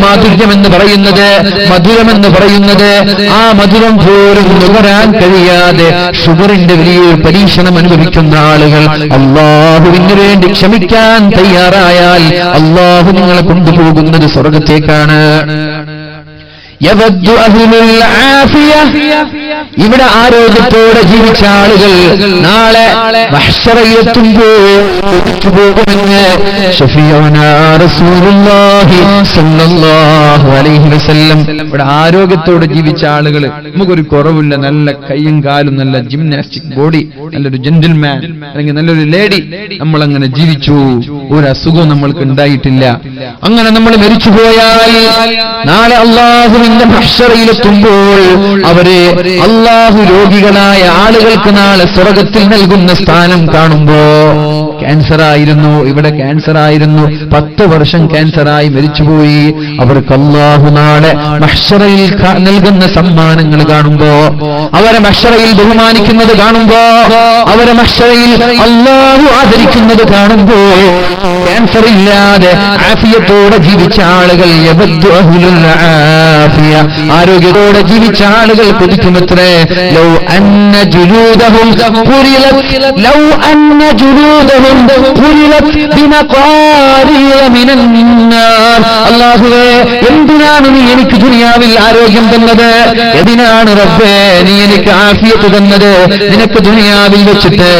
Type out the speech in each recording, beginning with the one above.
മാധുര്യമെന്ന് പറയുന്നത്, മധുരമെന്ന് പറയുന്നത്, ആ മധുരം പോലും നുകരാൻ കഴിയാതെ ഷുഗറിന്റെ വലിയൊരു പരീക്ഷണം അനുഭവിക്കുന്ന ആളുകൾ അല്ലാഹുവിന് വേണ്ടി ക്ഷമിക്കാൻ തയ്യാറായാൽ അല്ലാഹു നിങ്ങളെ കൊണ്ടുപോകുന്നത് സ്വർഗ്ഗത്തേക്കാണ്. ഇവിടെ ആരോഗ്യത്തോടെ ജീവിച്ച ആളുകൾ നാളെ മഹ്ശറയിലെത്തുമ്പോൾ പോകുമെന്ന് ശഫീഉനാ റസൂലുള്ളാഹി സ്വല്ലല്ലാഹു അലൈഹി വസല്ലം. ഇവിടെ ആരോഗ്യത്തോടെ ജീവിച്ച ആളുകൾ, നമുക്കൊരു കുറവില്ല, നല്ല കൈയും കാലും, നല്ല ജിംനാസ്റ്റിക് ബോഡി, നല്ലൊരു ജെന്റിൽമാൻ അല്ലെങ്കിൽ നല്ലൊരു ലേഡി, നമ്മളങ്ങനെ ജീവിച്ചു, ഒരു അസുഖവും നമ്മൾക്ക് ഉണ്ടായിട്ടില്ല. അങ്ങനെ നമ്മൾ മരിച്ചുപോയാൽ നാളെ അല്ലാഹുവിന്റെ മഹ്ശറയിലെത്തുമ്പോൾ അവരെ അല്ലാഹു രോഗികളായ ആളുകൾക്ക് നാളെ സ്വർഗ്ഗത്തിൽ നൽകുന്ന സ്ഥാനം കാണുമ്പോ, ക്യാൻസർ ആയിരുന്നു, ഇവിടെ ക്യാൻസർ ആയിരുന്നു, 10 വർഷം ക്യാൻസറായി മരിച്ചുപോയി, അവർക്ക് അല്ലാഹു നാളെ മഹ്ശറയിൽ നൽകുന്ന സമ്മാനങ്ങൾ കാണുമ്പോ, അവരെ മഹ്ശറയിൽ ബഹുമാനിക്കുന്നത് കാണുമ്പോ, അവരെ മഹ്ശറയിൽ അല്ലാഹു ആദരിക്കുന്നത് കാണുമ്പോ, ക്യാൻസർ ഇല്ലാതെ ആഫിയത്തോടെ ജീവിച്ച ആളുകൾ, ആരോഗ്യത്തോടെ ജീവിച്ച ആളുകൾ കൊതിക്കുമത്രേ, ലൗ അന്ന ജുലൂദഹും ലൗ അന്ന ജുലൂദഹും അല്ലാഹുവേ, എന്തിനാണ് നീ എനിക്ക് ദുനിയാവിൽ ആരോഗ്യം തന്നത്? എന്തിനാണ് റബ്ബേ നീ എനിക്ക് ആഫിയത്ത് തന്നത്? നിനക്ക് ദുനിയാവിൽ വെച്ചിട്ട്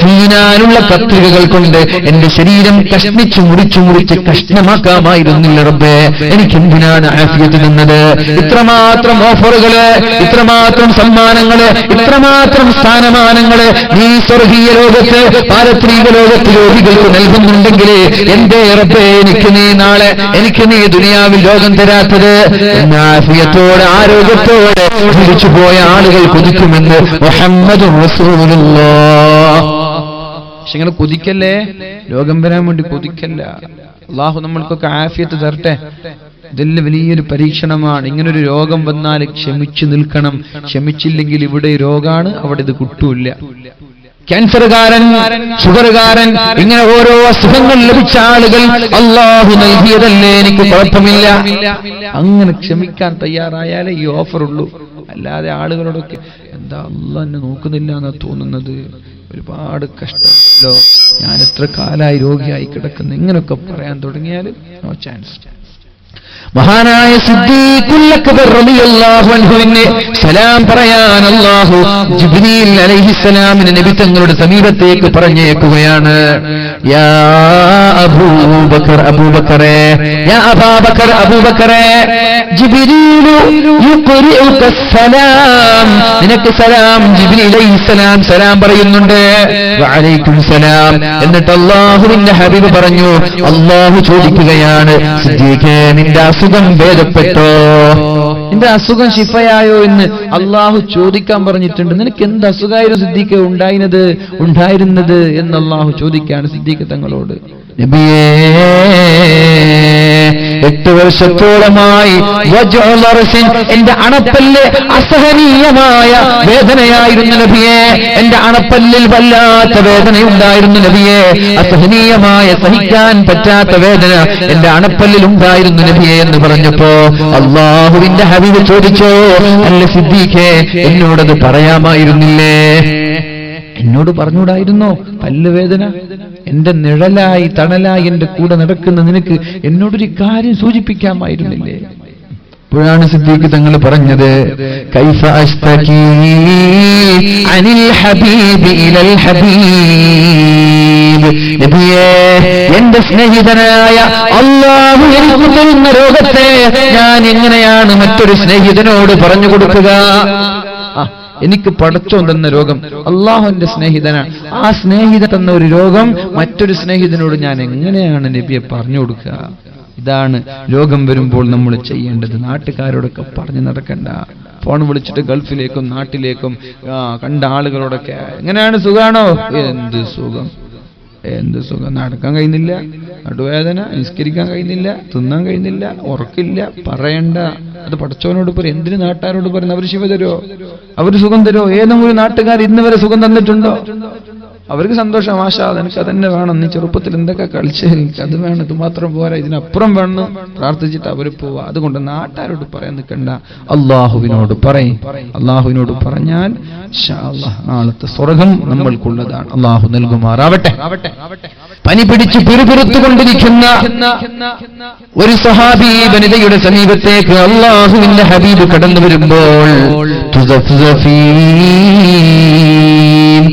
തീനാനുള്ള കത്രികകൾ കൊണ്ട് എന്റെ ശരീരം കഷ്ണിച്ചു മുറിച്ച് കഷ്ണമാക്കാമായിരുന്നില്ല റബ്ബേ, എനിക്ക് എന്തിനാണ് ആഫിയത്ത് തന്നത്? ഇത്രമാത്രം ഓഫറുകള്, ഇത്രമാത്രം സമ്മാനങ്ങള്, ഇത്രമാത്രം സ്ഥാനമാനങ്ങള് നീ സ്വർഗീയ ലോകത്ത്, പാരത്രിക ലോകത്ത് രോഗികൾക്ക് നൽകുന്നുണ്ടെങ്കിൽ എന്തേ റബ്ബേ എനിക്ക് നീ ദുനിയാവിൽ രോഗം തരാത്തത്? ആഫിയത്തോടെ ആരോഗ്യത്തോടെ തിരിച്ചുപോയ ആളുകൾ കൊതിക്കുമെന്ന് മുഹമ്മദുർ റസൂലുള്ളാഹ്. പക്ഷെ നിങ്ങൾ കൊതിക്കല്ലേ, രോഗം വരാൻ വേണ്ടി കൊതിക്കല്ല. അല്ലാഹു നമ്മൾക്കൊക്കെ ആഫിയത്ത് തരട്ടെ. ഇതെല്ലാം വലിയൊരു പരീക്ഷണമാണ്. ഇങ്ങനൊരു രോഗം വന്നാൽ ക്ഷമിച്ചു നിൽക്കണം. ക്ഷമിച്ചില്ലെങ്കിൽ ഇവിടെ രോഗാണ്, അവിടെ ഇത് കിട്ടൂല. ക്യാൻസറുകാരൻ, ഷുഗറുകാരൻ, ഇങ്ങനെ ഓരോ അസുഖങ്ങൾ ലഭിച്ച ആളുകൾ അല്ലാഹു നൽകിയതല്ലേ, എനിക്ക് കുഴപ്പമില്ല, അങ്ങനെ ക്ഷമിക്കാൻ തയ്യാറായാലേ ഈ ഓഫർ ഉള്ളൂ. അല്ലാതെ ആളുകളോടൊക്കെ എന്താ അല്ലാഹ് എന്നെ നോക്കുന്നില്ല എന്നാ തോന്നുന്നത്, ഒരുപാട് കഷ്ടമല്ലോ, ഞാൻ എത്ര കാലായി രോഗിയായി കിടക്കുന്നു, ഇങ്ങനൊക്കെ പറയാൻ തുടങ്ങിയാൽ നോ ചാൻസ്. മഹാനായ സിദ്ദീഖുൽ അക്ബർ റളിയല്ലാഹു അൻഹുവിനെ സലാം പറയാൻ അല്ലാഹു ജിബ്രീൽ അലൈഹിസ്സലാമിനെ നബി തങ്ങളുടെ സമീപത്തേക്ക് പറഞ്ഞേക്കുകയാണ്. യാ അബൂബക്കർ, അബൂബക്കറേ, യാ അബൂബക്കർ, അബൂബക്കറേ, ജിബ്രീലു യുഖ്രിഉക സലാം, നിനക്ക് സലാം, ജിബ്രീൽ അലൈഹിസ്സലാം സലാം പറയുന്നുണ്ട്. വഅലൈക്കും സലാം. എന്നിട്ട് അല്ലാഹുവിന്റെ ഹബീബ് പറഞ്ഞു, അല്ലാഹു ചോദിക്കുകയാണ്, സിദ്ദീഖേ നിന്റെ അസുഖം ഭേദപ്പെട്ടോ, നിന്റെ അസുഖം ശിഫയായോ എന്ന് അല്ലാഹു ചോദിക്കാൻ പറഞ്ഞിട്ടുണ്ട്. നിനക്ക് എന്ത് അസുഖമായിരുന്നു സിദ്ദീഖേ ഉണ്ടായിരുന്നത് എന്ന് അല്ലാഹു ചോദിക്കുകയാണ് സിദ്ദീഖ് തങ്ങളോട്. നബിയേ, 8 വർഷത്തോളമായി എന്റെ അണപ്പല്ല് അസഹനീയമായ വേദനയായിരുന്നു നബിയേ, എന്റെ അണപ്പല്ലിൽ വല്ലാത്ത വേദനയുണ്ടായിരുന്നു നബിയേ, അസഹനീയമായ സഹിക്കാൻ പറ്റാത്ത വേദന എന്റെ അണപ്പല്ലിൽ ഉണ്ടായിരുന്നു നബിയേ എന്ന് പറഞ്ഞപ്പോ അല്ലാഹുവിന്റെ ഹബീബ് ചോദിച്ചോ, അല്ല സിദ്ദീഖേ, എന്നോടത് പറയാമായിരുന്നില്ലേ? എന്നോട് പറഞ്ഞൂടായിരുന്നോ? പല്ലുവേദന എന്റെ നിഴലായി തണലായി എന്റെ കൂടെ നടക്കുന്ന നിനക്ക് എന്നോടൊരു കാര്യം സൂചിപ്പിക്കാമായിരുന്നില്ലേ? അപ്പോഴാണ് സിദ്ദീഖ് തങ്ങൾ പറഞ്ഞത്, കൈഫ അസ്തകീ അനിൽ ഹബീബി ഇലൽ ഹബീബ്, നബിയേ, എന്റെ സ്നേഹിതനായ അല്ലാഹു എനിക്ക് തരുന്ന രോഗത്തെ ഞാൻ എങ്ങനെയാണ് മറ്റൊരു സ്നേഹിതനോട് പറഞ്ഞു കൊടുക്കുക? എനിക്ക് പടച്ചോൻ തന്ന രോഗം, അല്ലാഹു എന്റെ സ്നേഹിതനാണ്, ആ സ്നേഹിതൻ തന്ന ഒരു രോഗം മറ്റൊരു സ്നേഹിതനോട് ഞാൻ എങ്ങനെയാണ് നബിയെ പറഞ്ഞു കൊടുക്കുക? ഇതാണ് രോഗം വരുമ്പോൾ നമ്മൾ ചെയ്യേണ്ടത്. നാട്ടുകാരോടൊക്കെ പറഞ്ഞു നടക്കണ്ട. ഫോൺ വിളിച്ചിട്ട് ഗൾഫിലേക്കും നാട്ടിലേക്കും കണ്ട ആളുകളോടൊക്കെ എങ്ങനെയാണ്, സുഖാണോ? എന്ത് സുഖം, നടക്കാൻ കഴിയുന്നില്ല, നടുവേദന, നിസ്കരിക്കാൻ കഴിയുന്നില്ല, തിന്നാൻ കഴിയുന്നില്ല, ഉറക്കില്ല, പറയണ്ട. അത് പടച്ചവനോട് പറയും. എന്തിന് നാട്ടുകാരോട് പറയുന്നത്? അവർ ശിവ തരോ, അവർ സുഖം തരോ? ഏതെങ്കിലും ഒരു നാട്ടുകാർ ഇന്ന് വരെ സുഖം തന്നിട്ടുണ്ടോ? അവർക്ക് സന്തോഷം, മാഷാ എനിക്ക് അതന്നെ വേണം, നീ ചെറുപ്പത്തിൽ എന്തൊക്കെ കളിച്ച് എനിക്ക് അത് വേണം, ഇത് മാത്രം പോരാ, ഇതിനപ്പുറം വേണം പ്രാർത്ഥിച്ചിട്ട് അവർ പോവാ. അതുകൊണ്ട് നാട്ടാരോട് പറയാൻ നിൽക്കണ്ട, അള്ളാഹുവിനോട് പറയും. അള്ളാഹുവിനോട് പറഞ്ഞാൽ ഇൻഷാ അല്ലാഹ് നാളത്തെ സ്വർഗം നമ്മൾക്കുള്ളതാണ്. അള്ളാഹു നൽകുമാറാവട്ടെ. പനി പിടിച്ച് പിറുപിറുത്തുകൊണ്ടിരിക്കുന്ന ഒരു സ്വഹാബി വനിതയുടെ സമീപത്തേക്ക് അള്ളാഹുവിന്റെ ഹബീബ് കടന്നു വരുമ്പോൾ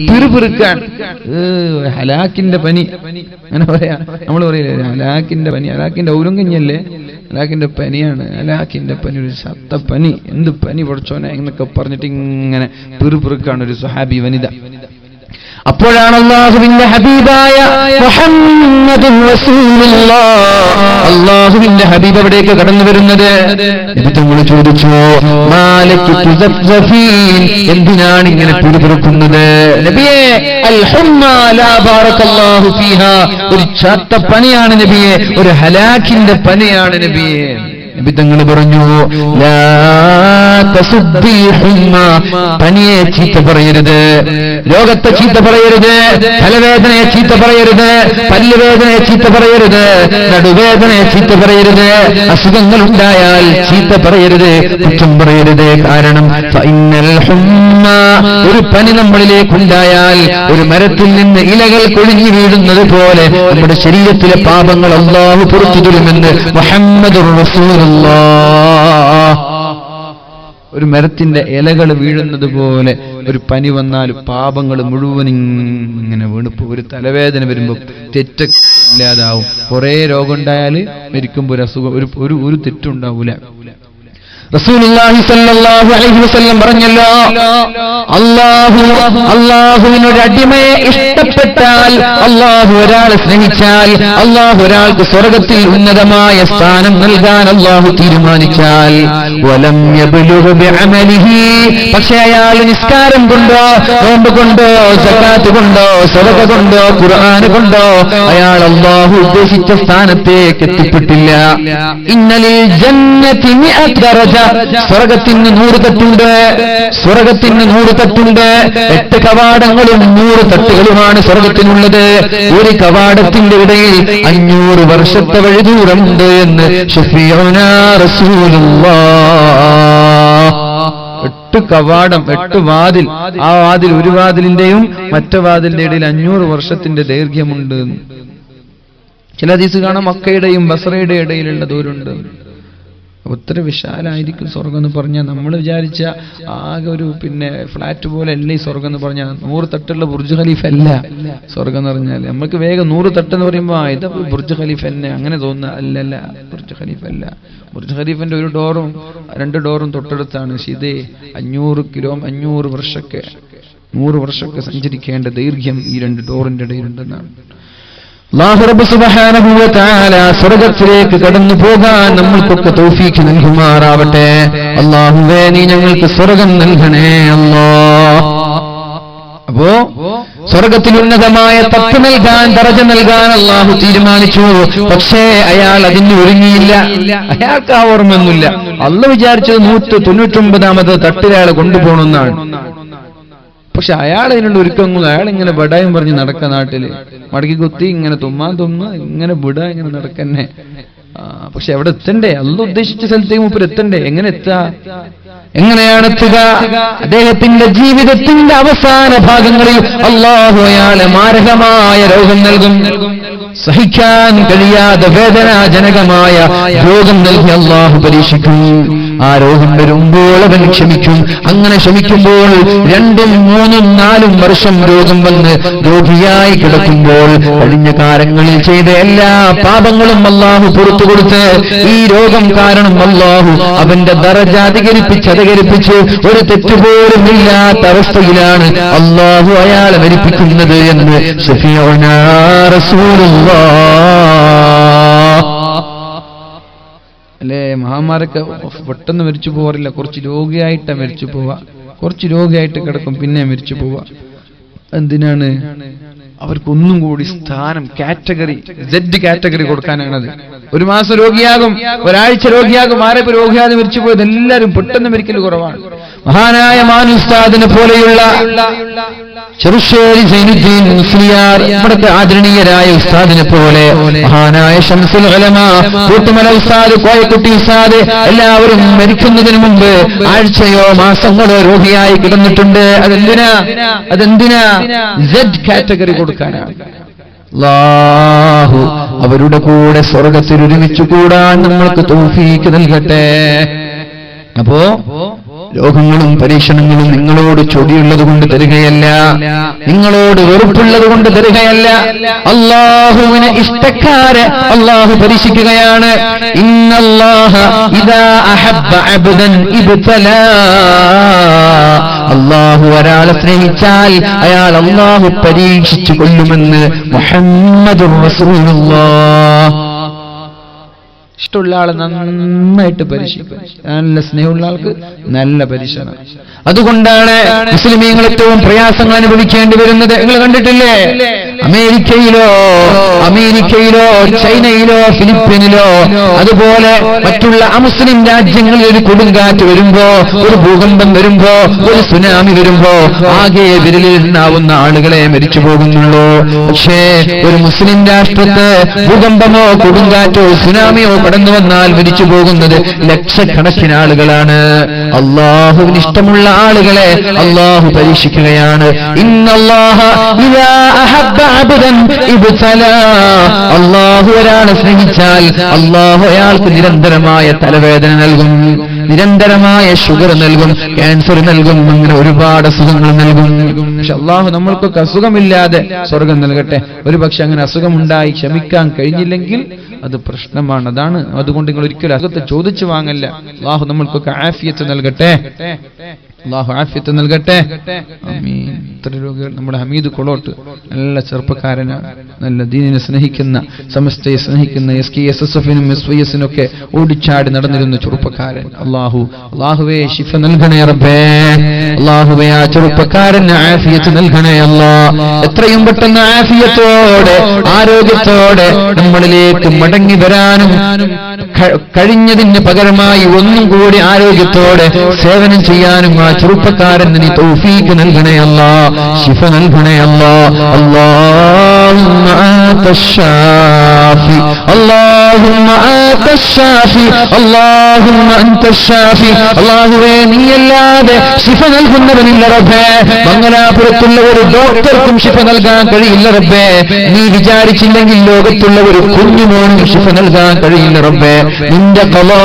പിറുപിറുക്കാൻ, ഹലാക്കിന്റെ പനി അങ്ങനെ പറയാ, നമ്മൾ പറയില്ലേ ഹലാക്കിന്റെ പനി, ഹലാക്കിന്റെ ഔരങ്കഞ്ഞല്ലേ, ഹലാക്കിന്റെ പനിയാണ്, ഹലാക്കിന്റെ പനി, ഒരു ശത്ത പനി, എന്ത് പനി പഠിച്ചോനെ എന്നൊക്കെ പറഞ്ഞിട്ട് ഇങ്ങനെ പിറുപിറുക്കാണ് ഒരു സ്വഹാബി വനിത. അപ്പോഴാണ് അല്ലാഹുവിന്റെ ഹബീബായ മുഹമ്മദുർ റസൂലുള്ളാഹ്, അല്ലാഹുവിന്റെ ഹബീബ് അവിടേക്ക് കടന്നു വരുന്നത്. നബി തങ്ങൾ ചോദിച്ചു, മാലകി തുസഫീൻ, എന്തിനാണ് ഇങ്ങനെ പിറുപിറുക്കുന്നത് നബിയേ? അൽ ഹുമ്മ ലാ ബാറകല്ലാഹു ഫീഹാ, ഒരു ചാത്ത പനിയാണ് നബിയേ, ഒരു ഹലാക്കിന്റെ പനിയാണ് നബിയേ. നബി തങ്ങൾ പറഞ്ഞു, ലാ തസുബ്ബിൽ ഹുമ്മ, പനിയെ ചീത്ത പറയരുത്, രോഗത്തെ ചീത്ത പറയരുത്, തലവേദനയെ ചീത്ത പറയരുത്, പല്ലുവേദനയെ ചീത്ത പറയരുത്, നടുവേദനയെ ചീത്ത പറയരുത്, അസുഖങ്ങൾ ഉണ്ടായാൽ ചീത്ത പറയരുത്, കുറ്റം പറയരുത്. കാരണം ഫഇന്നൽ ഹുമ്മ, ഒരു പനി നമ്മളിലേക്കുണ്ടായാൽ ഒരു മരത്തിൽ നിന്ന് ഇലകൾ കൊഴിഞ്ഞു വീഴുന്നത് പോലെ നമ്മുടെ ശരീരത്തിലെ പാപങ്ങൾ അല്ലാഹു പുറത്തു തരുമെന്ന് മുഹമ്മദുർ റസൂലുള്ളാഹ്. ഒരു മരത്തിന്റെ ഇലകൾ വീഴുന്നത് പോലെ ഒരു പനി വന്നാൽ പാപങ്ങൾ മുഴുവൻ ഇങ്ങനെ വീണിപ്പോ. ഒരു തലവേദന വരുമ്പോൾ തെറ്റില്ലാതാവും. കുറെ രോഗം ഉണ്ടായാൽ മരിക്കുമ്പോൾ ഒരു അസുഖം, ഒരു തെറ്റുണ്ടാവൂല. റസൂലുള്ളാഹി സ്വല്ലല്ലാഹു അലൈഹി വസല്ലം പറഞ്ഞല്ലോ, അല്ലാഹുവിനൊരു അടിമയെ ഇഷ്ടപ്പെട്ടാൽ, അല്ലാഹു ഒരാളെ സ്നേഹിച്ചാൽ, അല്ലാഹു ഒരാൾക്ക് സ്വർഗ്ഗത്തിൽ ഉന്നതമായ സ്ഥാനം നൽകാൻ അല്ലാഹു തീരുമാനിച്ചാൽ, വലം യബ്ലുഗു ബിഅമലിഹി, പക്ഷേ അയാൾ നിസ്കാരം കൊണ്ടോ നോമ്പ് കൊണ്ടോ സകാത്ത് കൊണ്ടോ സദഖ കൊണ്ടോ ഖുർആൻ കൊണ്ടോ അയാൾ അല്ലാഹു ഉദ്ദേശിച്ച സ്ഥാനത്തേക്ക് എത്തിപ്പെട്ടില്ല. ഇന്നലിൽ ജന്നതി മിഅത ദറജ, സ്വർഗത്തിന് 100 തട്ടുണ്ട്, സ്വർഗത്തിന് 100 തട്ടുണ്ട്. 8 കവാടങ്ങളും 100 തട്ടുകളുമാണ് സ്വർഗത്തിനുള്ളത്. ഒരു കവാടത്തിന്റെ ഇടയിൽ 500 വർഷത്തെ വഴി ദൂരമുണ്ട് എന്ന് ശഫീഉനാ റസൂലുള്ളാഹ്. 8 കവാടം, 8 വാതിൽ, ആ വാതിൽ ഒരു വാതിലിന്റെയും മറ്റേ വാതിലിന്റെ ഇടയിൽ 500 വർഷത്തിന്റെ ദൈർഘ്യമുണ്ട്. ചില ഹദീസ് കാണാം മക്കയുടെയും ബസ്രയുടെ ഇടയിലുള്ള ദൂരമുണ്ട്. ഒത്തിരി വിശാലായിരിക്കും സ്വർഗം എന്ന് പറഞ്ഞാൽ നമ്മൾ വിചാരിച്ച ആകെ ഒരു ഫ്ലാറ്റ് പോലെ അല്ല ഈ സ്വർഗം എന്ന് പറഞ്ഞാൽ. 100 തട്ടുള്ള ബുർജ് ഖലീഫ അല്ല സ്വർഗം എന്ന് പറഞ്ഞാൽ. നമുക്ക് വേഗം 100 തട്ട് എന്ന് പറയുമ്പോൾ ഇത് ബുർജ് ഖലീഫ തന്നെ അങ്ങനെ തോന്നുക. അല്ലല്ല, ബുർജ് ഖലീഫ അല്ല. ബുർജ് ഖലീഫിന്റെ ഒരു ഡോറും 2 ഡോറും തൊട്ടടുത്താണ്. പക്ഷേ ഇത് 500 വർഷമൊക്കെ സഞ്ചരിക്കേണ്ട ദൈർഘ്യം ഈ 2 ഡോറിന്റെ ഇടയിലുണ്ടെന്നാണ്. അല്ലാഹു റബ്ബ് സുബ്ഹാനഹു വ തആല സ്വർഗ്ഗത്തിലേക്ക് കടന്നു പോകാൻ നമ്മൾക്കൊക്കെ തൗഫീഖ് നൽകുമാറാവട്ടെ. അല്ലാഹുവേ, നീ ഞങ്ങൾക്ക് സ്വർഗ്ഗം നൽകണേ അല്ലാഹ്. അപ്പോ സ്വർഗ്ഗത്തിൽ ഉന്നതമായ തട്ട് നൽകാൻ, ദറജ നൽകാൻ അല്ലാഹു തീരുമാനിച്ചു. പക്ഷേ അയാൾ അതിന് ഒരുങ്ങിയില്ല. അയാൾക്ക് ആ ഓർമ്മയൊന്നുമില്ല. അല്ലാഹു വിചാരിച്ചത് 199ാമത് തട്ടിലയാളെ കൊണ്ടുപോകണമെന്നാണ്. പക്ഷെ അയാൾ അതിനുള്ള ഒരുക്കങ്ങൾ, അയാൾ ഇങ്ങനെ ബടായും പറഞ്ഞ് നടക്ക, നാട്ടില് മടക്കി കുത്തി ഇങ്ങനെ തുമ്മാൻ ഇങ്ങനെ ബിട ഇങ്ങനെ നടക്കന്നെ. പക്ഷെ എവിടെ എത്തണ്ടേ? അല്ലാഹു ഉദ്ദേശിച്ച സ്ഥലത്തേക്ക് മൂപ്പർ എത്തണ്ടേ? എങ്ങനെയാണ് എത്തുക? അദ്ദേഹത്തിന്റെ ജീവിതത്തിന്റെ അവസാന ഭാഗങ്ങളിൽ അല്ലാഹു അയാളെ മാരകമായ രോഗം നൽകും. സഹിക്കാൻ കഴിയാതെ വേദനാജനകമായ രോഗം നൽകി അല്ലാഹു പരീക്ഷിക്കും. ആ രോഗം വരുമ്പോൾ അവൻ ക്ഷമിക്കും. അങ്ങനെ ക്ഷമിക്കുമ്പോൾ 2, 3, 4 വർഷം രോഗം വന്ന് രോഗിയായി കിടക്കുമ്പോൾ കഴിഞ്ഞ കാലങ്ങളിൽ ചെയ്ത എല്ലാ പാപങ്ങളും അല്ലാഹു പുറത്തു കൊടുത്ത് ഈ രോഗം കാരണം അല്ലാഹു അവന്റെ ദറജ അധികരിപ്പിച്ച് ഒരു തെറ്റുപോലും ഇല്ലാത്ത അവസ്ഥയിലാണ് അല്ലാഹു അയാളെ മരിപ്പിക്കുന്നത് എന്ന് ശഫീഉനാ റസൂലുള്ളാഹ്. അല്ലേ, മഹാന്മാരൊക്കെ പെട്ടെന്ന് മരിച്ചു പോവാറില്ല. കുറച്ച് രോഗിയായിട്ടാ മരിച്ചു പോവാ. കുറച്ച് രോഗിയായിട്ട് കിടക്കും, പിന്നെ മരിച്ചു പോവാ. എന്തിനാണ്? അവർക്കൊന്നും കൂടി സ്ഥാനം, കാറ്റഗറി, Z കാറ്റഗറി കൊടുക്കാനാണത്. 1 മാസം രോഗിയാകും, ഒരാഴ്ച രോഗിയാകും. ആരെപ്പോ രോഗിയാതെ മരിച്ചു പോയത്? എല്ലാവരും പെട്ടെന്ന് മരിക്കൽ കുറവാണ്. മഹാനായ മാനു ഉസ്താദിനെ പോലെയുള്ള ചെറുശ്ശേരി സൈനുദ്ദീൻ മുസ്ലിയാർ, ഇവിടുത്തെ ആദരണീയരായ ഉസ്താദിനെ പോലെ മഹാനായ ശംസുൽ ഉലമ കൂട്ടുമല ഉസ്താദ്, കോയക്കുട്ടി ഉസ്താദ്, എല്ലാവരും മരിക്കുന്നതിന് മുമ്പ് ആഴ്ചയോ മാസങ്ങളോ രോഗിയായി കിടന്നിട്ടുണ്ട്. അതെന്തിനാ Z കാറ്റഗറി കൊടുക്കാനാണ്. അല്ലാഹു അവരുടെ കൂടെ സ്വർഗത്തിൽ ഒരുമിച്ച് കൂടാൻ നമ്മൾക്ക് തൗഫീക്ക് നൽകട്ടെ. അപ്പോ രോഗങ്ങളും പരീക്ഷണങ്ങളും നിങ്ങളോട് ചൊടിയുള്ളത് കൊണ്ട് തരികയല്ല, നിങ്ങളോട് വെറുപ്പുള്ളത് കൊണ്ട് തരികയല്ല. അല്ലാഹുവിനെ ഇഷ്ടക്കാരെ അല്ലാഹു പരീക്ഷിക്കുകയാണ്. ഇന്നല്ലാഹ ഇദാ അഹബ്ബ അബ്ദൻ ഇബ്തലാ. അല്ലാഹു ഒരാളെ സ്നേഹിച്ചാൽ അയാൾ അല്ലാഹു പരീക്ഷിച്ചു കൊല്ലുമെന്ന് മുഹമ്മദുർ റസൂലുള്ളാഹ്. ഇഷ്ടമുള്ള ആളെ നന്നായിട്ട് പരീക്ഷിക്കും, നല്ല സ്നേഹമുള്ള ആൾക്ക് നല്ല പരീക്ഷണം. അതുകൊണ്ടാണ് മുസ്ലിമീങ്ങൾ ഏറ്റവും പ്രയാസങ്ങൾ അനുഭവിക്കേണ്ടി വരുന്നത്. നിങ്ങൾ കണ്ടിട്ടില്ലേ? അമേരിക്കയിലോ ചൈനയിലോ ഫിലിപ്പീനിലോ അതുപോലെ മറ്റുള്ള അമുസ്ലിം രാജ്യങ്ങളിൽ ഒരു കൊടുങ്കാറ്റ് വരുമ്പോ, ഒരു ഭൂകമ്പം വരുമ്പോ, ഒരു സുനാമി വരുമ്പോ ആകെ വിരലിലെണ്ണാവുന്ന ആളുകളെ മരിച്ചു പോകുന്നുള്ളൂ. പക്ഷേ ഒരു മുസ്ലിം രാഷ്ട്രത്ത് ഭൂകമ്പമോ കൊടുങ്കാറ്റോ സുനാമിയോ കടന്നു വന്നാൽ മരിച്ചു പോകുന്നത് ലക്ഷക്കണക്കിന് ആളുകളാണ്. അല്ലാഹുവിന് ഇഷ്ടമുള്ള ആളുകളെ അല്ലാഹു പരീക്ഷിക്കുകയാണ്. ഇന്നല്ലാഹ ഇദാ അഹബ്ബ അബ്ദൻ ഇബ്തലാ. അല്ലാഹു ഒരാളെ സ്നേഹിച്ചാൽ അല്ലാഹു അയാൾക്ക് നിരന്തരമായ തലവേദന നൽകും, നിരന്തരമായ ഷുഗർ നൽകും, ക്യാൻസർ നൽകും, അങ്ങനെ ഒരുപാട് അസുഖങ്ങൾ നൽകും. പക്ഷെ അല്ലാഹു നമ്മൾക്കൊക്കെ അസുഖമില്ലാതെ സ്വർഗം നൽകട്ടെ. ഒരുപക്ഷെ അങ്ങനെ അസുഖമുണ്ടായി ക്ഷമിക്കാൻ കഴിഞ്ഞില്ലെങ്കിൽ അത് പ്രശ്നമാണ്. അതുകൊണ്ട് നിങ്ങൾ ഒരിക്കലും അസുഖത്തെ ചോദിച്ചു വാങ്ങല്ല. അല്ലാഹു നമ്മൾക്കൊക്കെ ആഫിയത്ത് നൽകട്ടെ. അല്ലാഹു ആഫിയത്ത് നൽകട്ടെ. ആമീൻ. ഇത്ര രോഗികൾ. നമ്മുടെ ഹമീദ് കൊളോട്ട് നല്ല ചെറുപ്പക്കാരനാണ്, നല്ല ദീനിനെ സ്നേഹിക്കുന്ന, സമസ്തയെ സ്നേഹിക്കുന്ന, SKSSF-നും SYS-നും ഒക്കെ ഓടിച്ചാടി നടന്നിരുന്ന ചെറുപ്പക്കാരൻ. അല്ലാഹുവേ ശിഫ നൽകണേ റബ്ബേ. അല്ലാഹുവേ ആ ചെറുപ്പക്കാരന് ആഫിയത്ത് നൽകണേ അല്ലാ. എത്രയും പെട്ടെന്ന് ആഫിയത്തോടെ ആരോഗ്യത്തോടെ നമ്മളിലേക്ക് മടങ്ങി വരാനും കഴിഞ്ഞതിന് പകരമായി ഒന്നും കൂടി ആരോഗ്യത്തോടെ സേവനം ചെയ്യാനും ആ ചെറുപ്പക്കാരൻ നീ തൗഫീഖ് നൽകണേ അല്ലാ, ശിഫ നൽകണേ അല്ലാ. അല്ലാഹുമ്മ അൻതശ്ശാഫി, അല്ലാഹുമ്മ അൻതശ്ശാഫി, അല്ലാഹുമ്മ അൻതശ്ശാഫി. അല്ലാഹുവേ നീയല്ലാതെ ശിഫ നൽകുന്നവനില്ല റബ്ബേ. മംഗലാപുരത്തുള്ള ഒരു ഡോക്ടർക്കും ശിഫ നൽകാൻ കഴിയില്ല റബ്ബേ. നീ വിചാരിച്ചില്ലെങ്കിൽ ലോകത്തുള്ള ഒരു കുഞ്ഞുമോനും ശിഫ നൽകാൻ കഴിയില്ല റബ്ബേ. നിന്റെ ഖളാ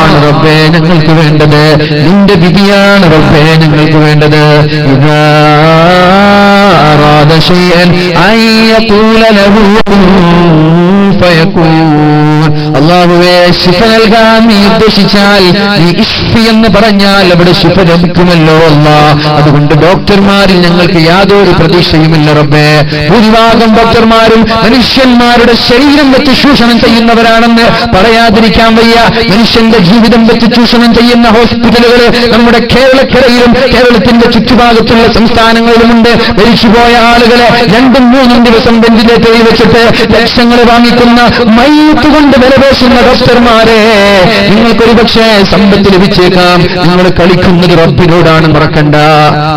ആണ് റബ്ബേ ഞങ്ങൾക്ക് വേണ്ടത്, നിന്റെ വിധിയാണ് റബ്ബേ ഞങ്ങൾക്ക് വേണ്ടത്. ഇദാ അറാദ ശൈഅൻ അൻ യഖൂല ലഹു കുൻ ഫയകൂൻ. അല്ലാഹുവേ ശിഫ നൽകാൻ നീ ഉദ്ദേശിച്ചാൽ, നീ ഇഷ്ഫി എന്ന് പറഞ്ഞാൽ അവിടെ ശിഫ ലഭിക്കുമല്ലോ അല്ലാ. അതുകൊണ്ട് ഡോക്ടർമാരിൽ ഞങ്ങൾക്ക് യാതൊരു പ്രതീക്ഷയുമില്ല റബ്ബേ. ഭൂരിഭാഗം ഡോക്ടർമാരും മനുഷ്യന്മാരുടെ ശരീരം വെച്ച് ചൂഷണം ചെയ്യുന്നവരാണെന്ന് പറയാതിരിക്കാൻ വയ്യ. മനുഷ്യന്റെ ജീവിതം വെച്ച് ചൂഷണം ചെയ്യുന്ന ഹോസ്പിറ്റലുകൾ നമ്മുടെ കേരളക്കരയിലും കേരളത്തിന്റെ ചുറ്റുഭാഗത്തുള്ള സംസ്ഥാനങ്ങളിലുമുണ്ട്. മരിച്ചുപോയ ആളുകളെ 2-3 ദിവസം വെന്റിലേറ്ററിൽ വെച്ചിട്ട് ലക്ഷങ്ങൾ വാങ്ങിക്കുന്ന മയ്യത്ത് കൊണ്ട് വിലപേശുന്ന ഡോക്ടർമാരെ, നിങ്ങൾക്കൊരു പക്ഷേ സമ്പത്ത് ലഭിച്ചേക്കാം. നിങ്ങൾ കളിക്കുന്നത് റബ്ബിനോടാണ്, മറക്കണ്ട.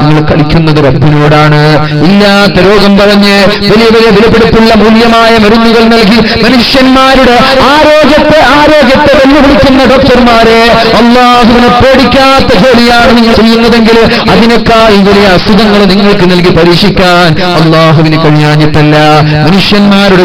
നിങ്ങൾ കളിക്കുന്നത് റബ്ബിനോടാണ്. ഇല്ലാത്ത രോഗം പറഞ്ഞ് വലിയ വലിയ വിലപിടിപ്പുള്ള മൂല്യമായ മരുന്നുകൾ നൽകി മനുഷ്യന്മാരുടെ ആരോഗ്യത്തെ വെല്ലുവിളിക്കുന്ന ഡോക്ടർമാരെ, അല്ലാഹുവിനെ പേടിക്കാത്ത ജോലിയാണ് നിങ്ങൾ ചെയ്യുന്നതെങ്കിൽ അതിനേക്കാൾ വലിയ അസുഖങ്ങൾ നിങ്ങൾക്ക് നൽകി പരീക്ഷിക്കാൻ അല്ലാഹുവിന് കഴിയാഞ്ഞിട്ടല്ല. മനുഷ്യന്മാരുടെ